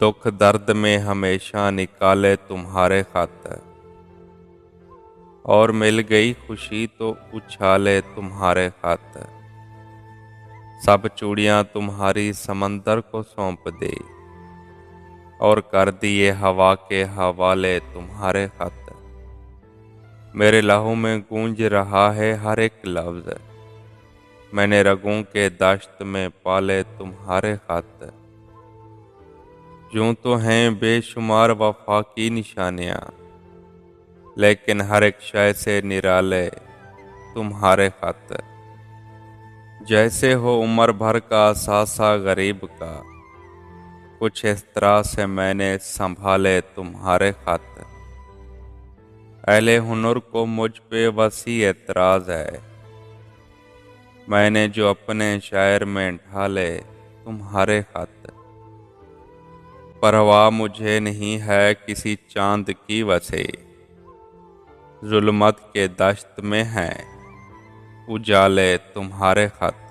दुख दर्द में हमेशा निकाले तुम्हारे खातिर, और मिल गई खुशी तो उछाले तुम्हारे खातिर। सब चूड़ियाँ तुम्हारी समंदर को सौंप दी, और कर दिए हवा के हवाले तुम्हारे खातिर। मेरे लहू में गूंज रहा है हर एक लफ्ज़, मैंने रगों के दश्त में पाले तुम्हारे खातिर। यूं तो हैं बेशुमार वफा की निशानियाँ, लेकिन हर एक शय से निराले तुम्हारे खातिर। जैसे हो उम्र भर का सासा गरीब का, कुछ इस तरह से मैंने संभाले तुम्हारे खातिर। अहले हुनर को मुझ पे वसी एतराज़ है, मैंने जो अपने शायर में ढाले तुम्हारे खातिर। परवाह मुझे नहीं है किसी चांद की वसे, जुल्मत के दश्त में हैं उजाले तुम्हारे खातिर।